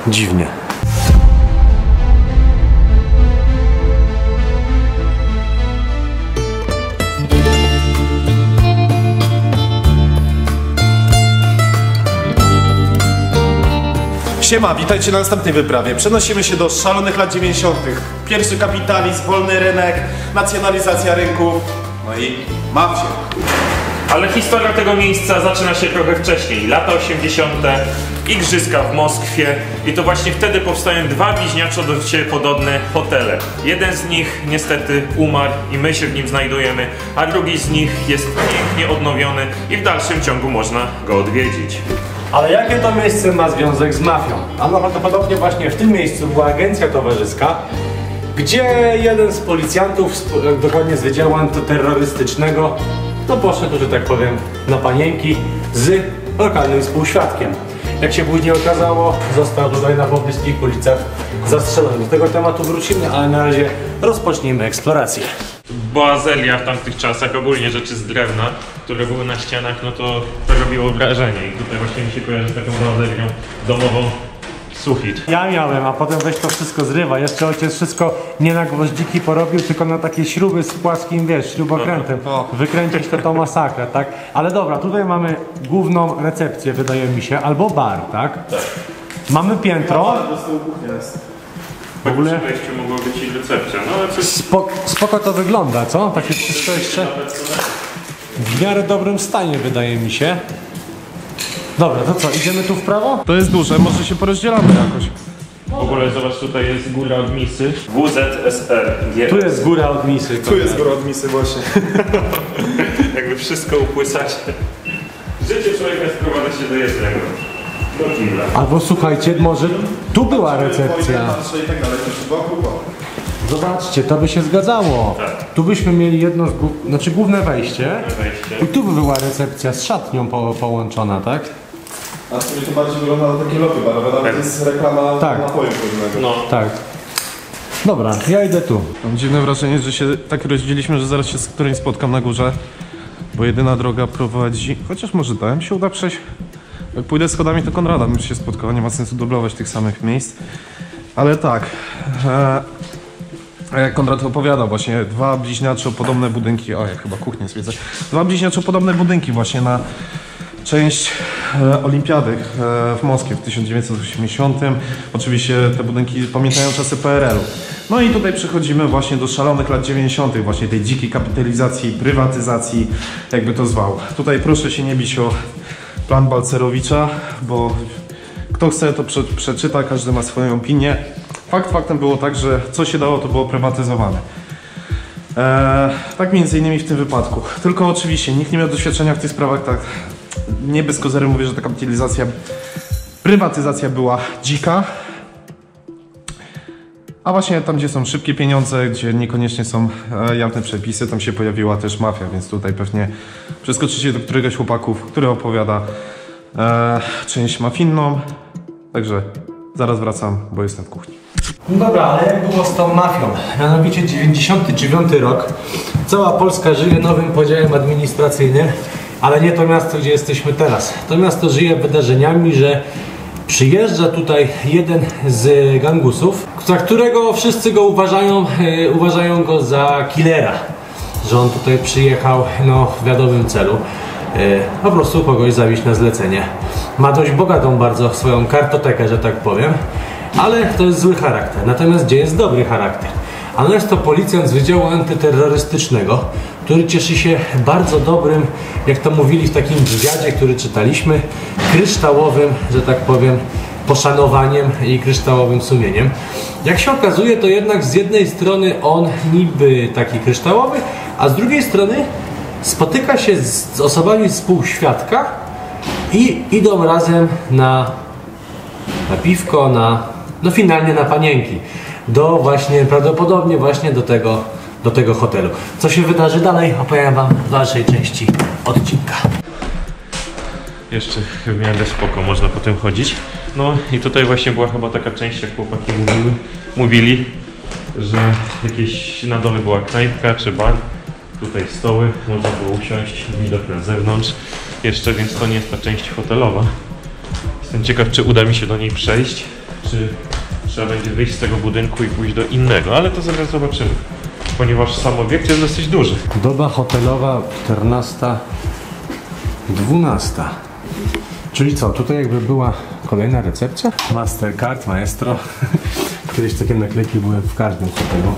dziwnie. Siema, witajcie na następnej wyprawie. Przenosimy się do szalonych lat 90. Pierwszy kapitalizm, wolny rynek, nacjonalizacja rynków, no i mafia. Ale historia tego miejsca zaczyna się trochę wcześniej. Lata 80. Igrzyska w Moskwie i to właśnie wtedy powstają dwa bliźniaczo do siebie podobne hotele. Jeden z nich niestety umarł i my się w nim znajdujemy, a drugi z nich jest pięknie odnowiony i w dalszym ciągu można go odwiedzić. Ale jakie to miejsce ma związek z mafią? A prawdopodobnie właśnie w tym miejscu była agencja towarzyska, gdzie jeden z policjantów, dokładnie z wydziału antyterrorystycznego, no poszedł, że tak powiem, na panienki z lokalnym współświadkiem. Jak się później okazało, został tutaj na pobliskich ulicach zastrzelony. Do tego tematu wrócimy, ale na razie rozpocznijmy eksplorację. Boazelia w tamtych czasach, ogólnie rzeczy z drewna, które były na ścianach, no to robiło wrażenie i tutaj właśnie mi się kojarzy z taką boazelią domową sufit. Ja miałem, a potem weź to wszystko zrywa. Jeszcze ojciec wszystko nie na gwoździki porobił, tylko na takie śruby z płaskim, wiesz, śrubokrętem. Wykręcić to masakra, tak? Ale dobra, tutaj mamy główną recepcję, wydaje mi się, albo bar, tak? Tak. Mamy piętro. W ogóle przy wejściu mogło być i recepcja, no ale coś... Spoko to wygląda, co? Takie wszystko jeszcze w miarę dobrym stanie, wydaje mi się. Dobra, to co, idziemy tu w prawo? To jest duże, może się porozdzielamy jakoś. W ogóle zobacz, tutaj jest góra od misy. WZSR. Tu jest góra od misy. Tu jest góra od misy właśnie. Jakby wszystko upłysacie. Życie człowieka sprowadza się do jednego. Do kibla. Albo słuchajcie, może tu była recepcja. Zobaczcie, to by się zgadzało. Tak. Tu byśmy mieli jedno z główne wejście. I tu by była recepcja z szatnią połączona, tak? A w sumie to bardziej wygląda na takie lobby barowe, nawet jest reklama napoju pewnego. No. Tak. Dobra, ja idę tu. Mam dziwne wrażenie, że się tak rozdzieliliśmy, że zaraz się z którymś spotkam na górze. Bo jedyna droga prowadzi... Chociaż może tam się uda przejść. Jak pójdę schodami, to Konrada bym się spotkał. Nie ma sensu dublować tych samych miejsc. Ale tak... Jak Konrad opowiadał, właśnie dwa bliźniaczo podobne budynki, o ja chyba kuchnię zwiedzę, dwa bliźniaczo podobne budynki właśnie na część olimpiady w Moskwie w 1980. Oczywiście te budynki pamiętają czasy PRL-u. No i tutaj przechodzimy właśnie do szalonych lat 90., właśnie tej dzikiej kapitalizacji, prywatyzacji, jakby to zwał. Tutaj proszę się nie bić o plan Balcerowicza, bo kto chce to przeczyta, każdy ma swoją opinię. Faktem było tak, że co się dało, to było prywatyzowane. Tak między innymi w tym wypadku. Tylko oczywiście nikt nie miał doświadczenia w tych sprawach, tak nie bez kozery mówię, że ta prywatyzacja była dzika. A właśnie tam, gdzie są szybkie pieniądze, gdzie niekoniecznie są jawne przepisy, tam się pojawiła też mafia, więc tutaj pewnie przeskoczycie do któregoś chłopaków, który opowiada część mafijną. Także zaraz wracam, bo jestem w kuchni. No dobra, ale jak było z tą mafią? Mianowicie 99 rok. Cała Polska żyje nowym podziałem administracyjnym, ale nie to miasto, gdzie jesteśmy teraz. To miasto żyje wydarzeniami, że przyjeżdża tutaj jeden z gangusów, za którego wszyscy go uważają go za killera. Że on tutaj przyjechał w wiadomym celu. Po prostu kogoś zawieźć na zlecenie. Ma dość bogatą bardzo swoją kartotekę, że tak powiem. Ale to jest zły charakter. Natomiast gdzie jest dobry charakter? A jest to policjant z Wydziału Antyterrorystycznego, który cieszy się bardzo dobrym, jak to mówili w takim wywiadzie, który czytaliśmy, kryształowym, że tak powiem, poszanowaniem i kryształowym sumieniem. Jak się okazuje, to jednak z jednej strony on niby taki kryształowy, a z drugiej strony spotyka się z osobami współświadka i idą razem na piwko, no finalnie na panienki. Prawdopodobnie właśnie do tego hotelu. Co się wydarzy dalej, opowiem wam w dalszej części odcinka. Jeszcze w miarę spoko można po tym chodzić. No i tutaj właśnie była chyba taka część, jak chłopaki mówili, że jakieś na dole była knajpka czy bar. Tutaj stoły, można było usiąść, widok na zewnątrz jeszcze, więc to nie jest ta część hotelowa. Jestem ciekaw, czy uda mi się do niej przejść. czy trzeba będzie wyjść z tego budynku i pójść do innego, ale to zaraz zobaczymy, ponieważ sam obiekt jest dosyć duży. Doba hotelowa 14, 12. Czyli co, tutaj jakby była kolejna recepcja? Mastercard, Maestro. Kiedyś takie naklejki były w każdym hotelu.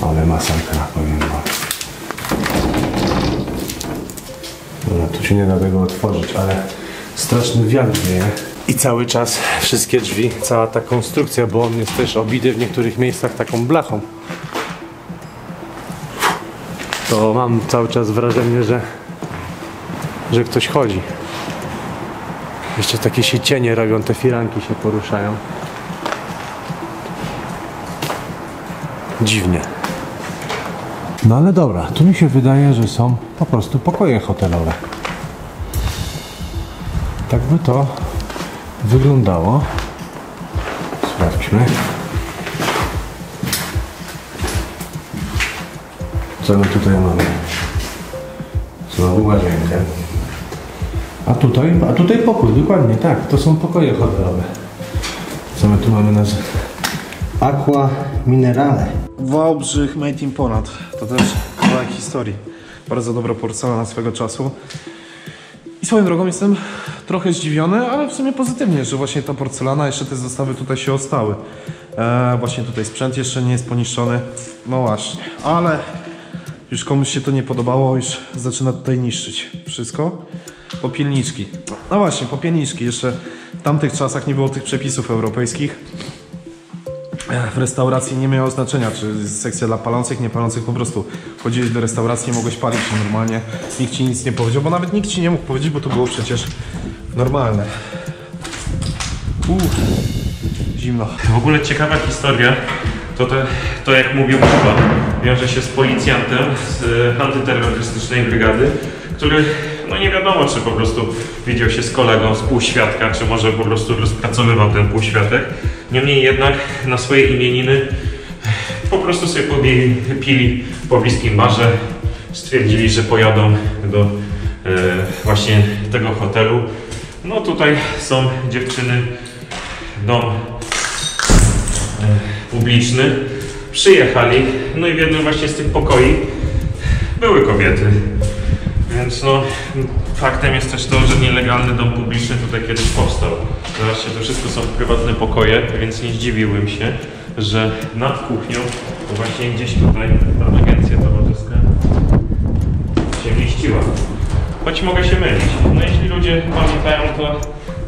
Ale masakra, powiem wam. No, tu się nie da tego otworzyć, ale straszny wiatr wieje. I cały czas wszystkie drzwi, cała ta konstrukcja, bo on jest też obity w niektórych miejscach taką blachą. To mam cały czas wrażenie, że ktoś chodzi. Jeszcze takie się cienie robią, te firanki się poruszają. Dziwnie. No ale dobra, tu mi się wydaje, że są po prostu pokoje hotelowe. Tak by to wyglądało. Sprawdźmy. Co my tutaj mamy? Znowu łazienkę. A tutaj pokój, dokładnie tak. To są pokoje hotelowe. Co my tu mamy na Aqua Minerale. Wałbrzych Made in Poland. To też kawałek historii. Bardzo dobra porcelana swego czasu. I swoją drogą jestem trochę zdziwiony, ale w sumie pozytywnie, że właśnie ta porcelana, jeszcze te zestawy tutaj się ostały. Właśnie tutaj sprzęt jeszcze nie jest poniszczony. No właśnie, ale już komuś się to nie podobało, już zaczyna tutaj niszczyć wszystko. Popielniczki. No właśnie, popielniczki. Jeszcze w tamtych czasach nie było tych przepisów europejskich. W restauracji nie miało znaczenia, czy jest sekcja dla palących, nie palących, po prostu chodziłeś do restauracji, mogłeś palić się normalnie, nikt ci nic nie powiedział, bo nawet nikt ci nie mógł powiedzieć, bo to było przecież normalne. Zimno. W ogóle ciekawa historia, to jak mówił Kuba, wiąże się z policjantem z antyterrorystycznej brygady, który, no nie wiadomo, czy po prostu widział się z kolegą, z półświadka, czy może po prostu rozpracowywał ten półświatek. Niemniej jednak na swoje imieniny po prostu sobie pili w pobliskim barze, stwierdzili, że pojadą do właśnie tego hotelu. No tutaj są dziewczyny, dom publiczny, przyjechali, no i w jednym właśnie z tych pokoi były kobiety. Więc no, faktem jest też to, że nielegalny dom publiczny tutaj kiedyś powstał. Zobaczcie, to wszystko są prywatne pokoje, więc nie zdziwiłbym się, że nad kuchnią, to właśnie gdzieś tutaj ta agencja towarzyska się mieściła. Choć mogę się mylić. No jeśli ludzie pamiętają,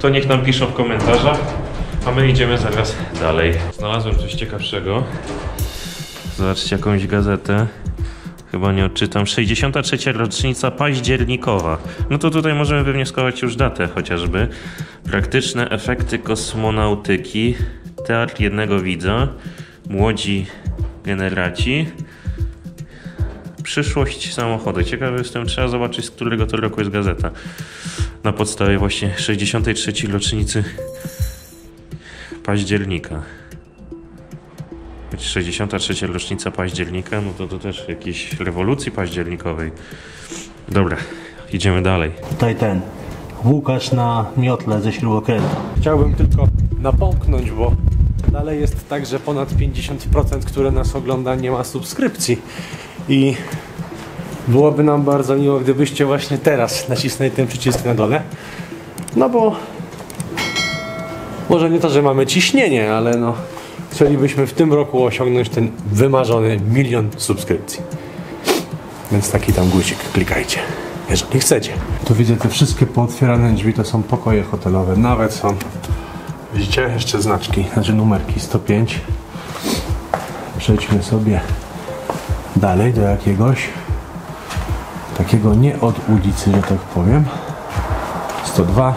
to niech nam piszą w komentarzach, a my idziemy zaraz dalej. Znalazłem coś ciekawszego. Zobaczcie, jakąś gazetę. Chyba nie odczytam. 63. rocznica październikowa. No to tutaj możemy wywnioskować już datę chociażby. Praktyczne efekty kosmonautyki. Teatr jednego widza. Młodzi generaci. Przyszłość samochody. Ciekawy jestem, trzeba zobaczyć, z którego to roku jest gazeta. Na podstawie właśnie 63. rocznicy października. 63. rocznica października, no to też jakiejś rewolucji październikowej. Dobra, idziemy dalej. Tutaj ten Łukasz na miotle ze śrubokrętu. Chciałbym tylko napomknąć, bo dalej jest tak, że ponad 50%, które nas ogląda, nie ma subskrypcji. I byłoby nam bardzo miło, gdybyście właśnie teraz nacisnęli ten przycisk na dole. No bo może nie to, że mamy ciśnienie, ale no chcielibyśmy w tym roku osiągnąć ten wymarzony 1 000 000 subskrypcji. Więc taki tam guzik klikajcie, jeżeli chcecie. Tu widzę te wszystkie pootwierane drzwi, to są pokoje hotelowe. Nawet są, widzicie, jeszcze znaczki, znaczy numerki 105. Przejdźmy sobie dalej do jakiegoś takiego nie od ulicy, że tak powiem. 102.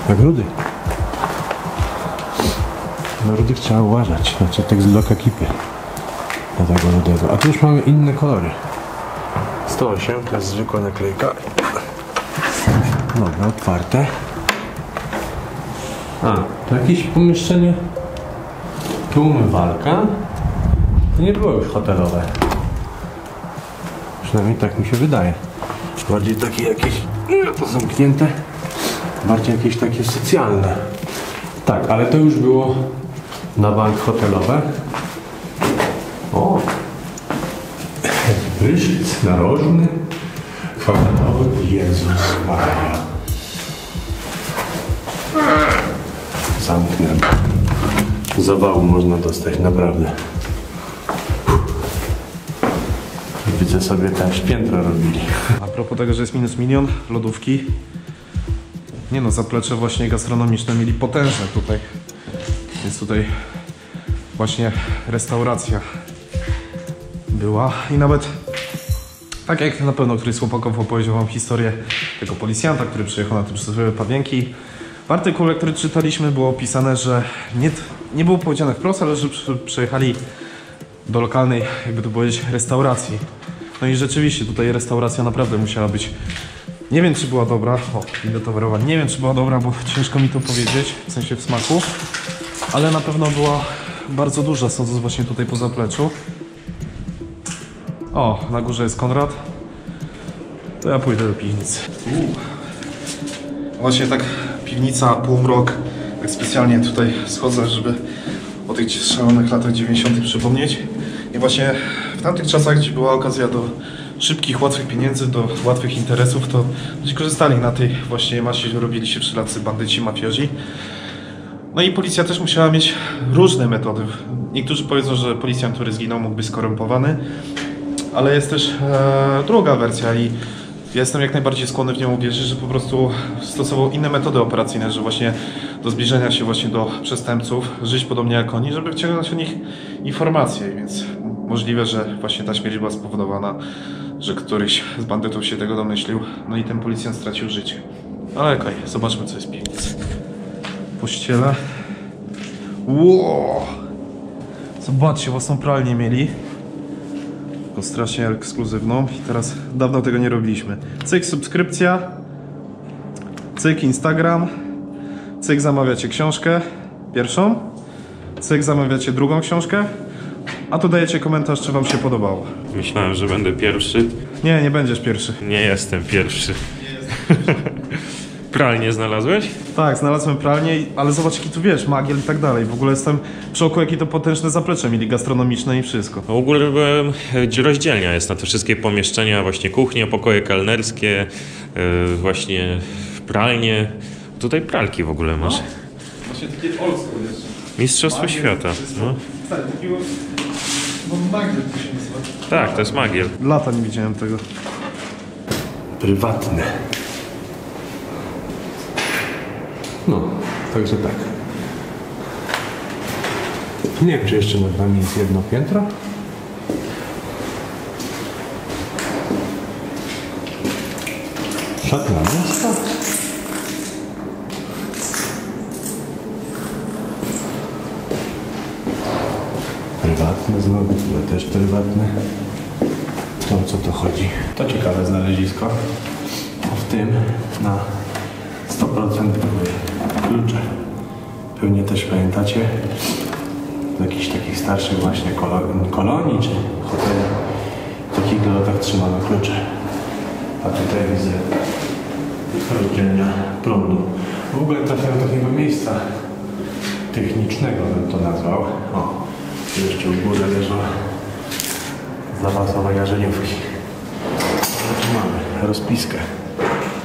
Jak rudy. Na rudych trzeba uważać. Znaczy tekst blok ekipy. Na tego rudego. A tu już mamy inne kolory. 108 to jest zwykła naklejka. Dobra, otwarte. A, to jakieś pomieszczenie. Tu umywalka. To nie było już hotelowe. Przynajmniej tak mi się wydaje. Bardziej takie jakieś to zamknięte. Bardziej jakieś takie socjalne. Tak, ale to już było na bank hotelowe. O! Prysznic narożny. Kwadratowy. Jezus Maria. Zamknę. Zawału można dostać, naprawdę. Widzę sobie też piętro robili. A propos tego, że jest minus milion, lodówki. Nie no, zaplecze właśnie gastronomiczne mieli potężne tutaj. Więc tutaj właśnie restauracja była i nawet tak jak na pewno któryś z chłopaków opowiedział wam historię tego policjanta, który przyjechał na te przysłowiowe Pawianki. W artykule, który czytaliśmy, było opisane, że nie było powiedziane wprost, ale że przyjechali do lokalnej, jakby to powiedzieć, restauracji. No i rzeczywiście tutaj restauracja naprawdę musiała być. Nie wiem, czy była dobra. O, idę towarować. Nie wiem, czy była dobra, bo ciężko mi to powiedzieć, w sensie w smaku. Ale na pewno była bardzo duża, sądząc właśnie tutaj po zapleczu. O, na górze jest Konrad. To ja pójdę do piwnicy. Właśnie tak piwnica, półmrok. Tak specjalnie tutaj schodzę, żeby o tych szalonych latach 90. przypomnieć. I właśnie w tamtych czasach, gdzie była okazja do szybkich, łatwych pieniędzy, do łatwych interesów, to ludzie korzystali na tej właśnie masie, robili się wszelacy bandyci, mafiozi. No i policja też musiała mieć różne metody. Niektórzy powiedzą, że policjant, który zginął, mógł być skorumpowany, ale jest też druga wersja i ja jestem jak najbardziej skłonny w nią uwierzyć, że po prostu stosował inne metody operacyjne, że właśnie do zbliżenia się właśnie do przestępców, żyć podobnie jak oni, żeby wyciągnąć od nich informacje, więc możliwe, że właśnie ta śmierć była spowodowana, że któryś z bandytów się tego domyślił, no i ten policjant stracił życie. Ale okej, zobaczmy, co jest w piwnicy. Pościele. Wow! Zobaczcie, własną pralnię mieli. Tylko strasznie ekskluzywną i teraz dawno tego nie robiliśmy. Cyk subskrypcja, cyk Instagram, cyk zamawiacie książkę pierwszą, cyk zamawiacie drugą książkę, a tu dajecie komentarz, czy wam się podobało. Myślałem, że będę pierwszy. Nie, nie będziesz pierwszy. Nie jestem pierwszy. Pralnię znalazłeś? Tak, znalazłem pralnię, ale zobacz jaki tu wiesz, magiel i tak dalej. W ogóle jestem w szoku, jakie to potężne zaplecze mieli gastronomiczne i wszystko. W ogóle byłem, gdzie rozdzielnia jest na te wszystkie pomieszczenia, właśnie kuchnie, pokoje kelnerskie, właśnie pralnie. Tutaj pralki w ogóle masz. Właśnie takie old school jeszcze. Mistrzostwo świata. No. Tak, takiego... No magiel to się nazywa. Tak, to jest magiel. Lata nie widziałem tego. Prywatne. No, także tak. Nie wiem, czy jeszcze nad nami jest jedno piętro. Szatna miasta. Prywatne znowu, to też prywatne. To o co to chodzi? To ciekawe znalezisko. W tym na 100% były klucze. Pewnie też pamiętacie z jakichś takich starszych właśnie kolonii czy hoteli. W takich lotach trzymano klucze. A tutaj widzę rozdzielnia prądu. W ogóle trafiam do takiego miejsca technicznego, bym to nazwał. O, jeszcze u góry leżą zapasowe jarzeniówki. Tu mamy rozpiskę.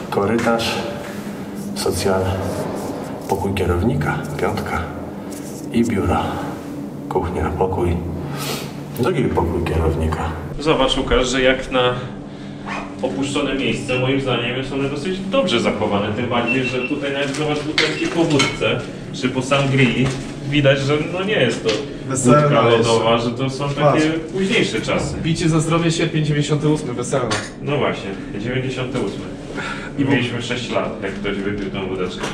Korytarz, socjal, pokój kierownika, piątka i biura. Kuchnia, pokój, drugi pokój kierownika. Zobacz, Łukasz, że jak na opuszczone miejsce, moim zdaniem jest one dosyć dobrze zachowane. Tym bardziej, że tutaj nawet zobacz butelki po wódce, czy po sangrii. Widać, że no nie jest to wódka lodowa, że to są takie późniejsze czasy. Picie za zdrowie, sierpień 98, weselne. No właśnie, 98. I mieliśmy 6 lat, jak ktoś wypił tą wódeczkę.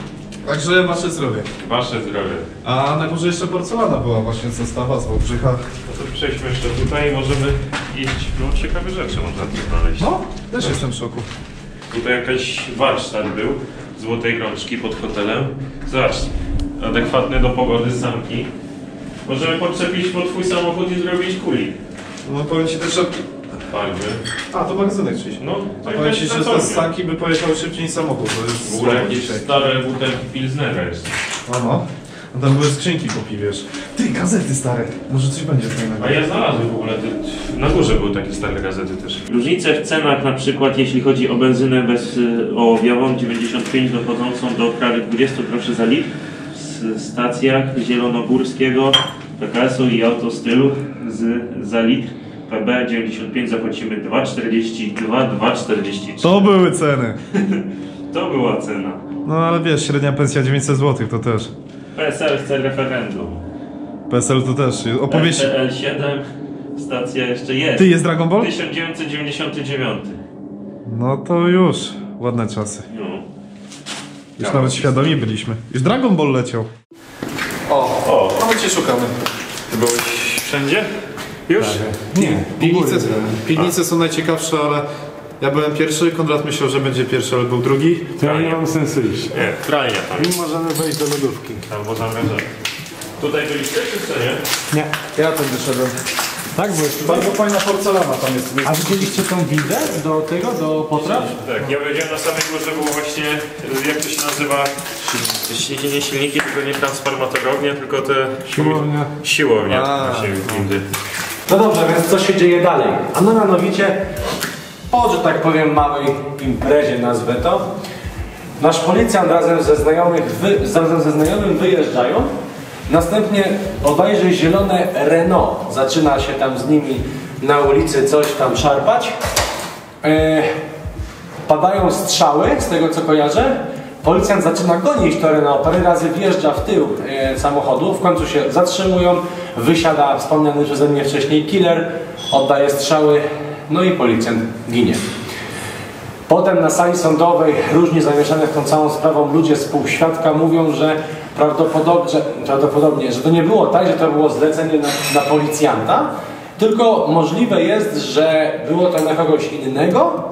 Także wasze zdrowie. Wasze zdrowie. A na górze jeszcze porcelana była właśnie zestawa z Wałbrzycha. No to przejdźmy jeszcze tutaj i możemy iść. No ciekawe rzeczy można tu znaleźć. No, też jestem w szoku. Tutaj jakaś warsztat był, złotej rączki pod hotelem. Zobacz, adekwatne do pogody sanki. Możemy podczepić pod twój samochód i zrobić kulik. No powiem ci też, że farby. A, to magazynek czyś. No, to Powiem ci, jest że te pracownia. ssaki by pojechały szybciej niż samochód. To jest W ogóle słabo jakieś dzisiaj. stare butelki Pilsnera jest. No. A tam były skrzynki po piwiesz. Ty, gazety stare. Może coś będzie fajnego. A ja znalazłem w ogóle, na górze były takie stare gazety też. Różnice w cenach, na przykład jeśli chodzi o benzynę bezołowiową 95 dochodzącą do prawie 20 groszy za litr w stacjach zielonogórskiego, PKS-u i autostylu za litr PB 95 zapłacimy 2,42, 2,43. To były ceny. To była cena. No ale wiesz, średnia pensja 900 zł to też. PSL chce referendum. PSL to też. Opowieść. PL7, stacja jeszcze jest. Ty, jest Dragon Ball? 1999. No to już. Ładne czasy. No. Już nawet świadomi byliśmy. Już Dragon Ball leciał. O, no my cię szukamy. Ty byłeś wszędzie? Już? Nie, Piwnice są najciekawsze, ale ja byłem pierwszy, Konrad myślał, że będzie pierwszy, ale był drugi. to ja nie mam sensu iść. Nie, pralnia tam. I możemy wejść do lodówki. Albo zamierzę. Tutaj byliście czy co nie? Nie. Ja tam wyszedłem. Tak, bo jest Bardzo fajna porcelana tam jest. A widzieliście tą windę do tego, do potraw? Tak, ja powiedziałem na samej górze było właśnie, jak to się nazywa, nie silniki, tylko nie transformatorownie, tylko te... Siłownia. Siłownia, właśnie windy. No dobrze, więc co się dzieje dalej? A no mianowicie, po, że tak powiem, małej imprezie nazwę to, nasz policjant razem ze znajomym wyjeżdżają, następnie bodajże zielone Renault zaczyna się tam z nimi na ulicy coś tam szarpać. Padają strzały, z tego co kojarzę. Policjant zaczyna gonić to Renault, parę razy wjeżdża w tył samochodu, w końcu się zatrzymują, wysiada wspomniany przeze mnie wcześniej killer, oddaje strzały, no i policjant ginie. Potem na sali sądowej różni zamieszanych tą całą sprawą ludzie z półświadka mówią, że prawdopodobnie, że to nie było tak, że to było zlecenie na policjanta, tylko możliwe jest, że było to na kogoś innego,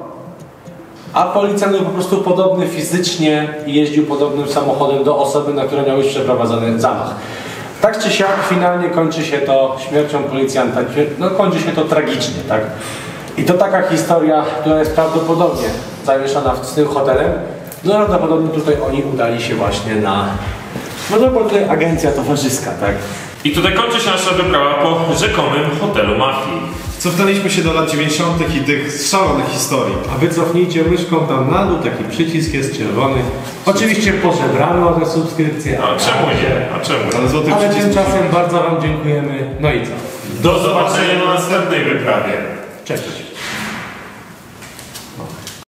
a policjant był po prostu podobny fizycznie i jeździł podobnym samochodem do osoby, na którą miał być przeprowadzony zamach. Tak czy siak finalnie kończy się to śmiercią policjanta, no kończy się to tragicznie, tak? I to taka historia, która jest prawdopodobnie zamieszana z tym hotelem, no prawdopodobnie tutaj oni udali się właśnie na, no to tutaj agencja towarzyska, tak? I tutaj kończy się nasza wyprawa po rzekomym hotelu mafii. Cofnęliśmy się do lat 90. i tych szalonych historii. A wy cofnijcie myszką tam na dół, taki przycisk jest czerwony. Oczywiście pożebrano te subskrypcje. A czemu nie? A czemu? Ale złoty Ale przycisk. tymczasem bardzo wam dziękujemy. No i co? Do zobaczenia na następnej wyprawie. Cześć.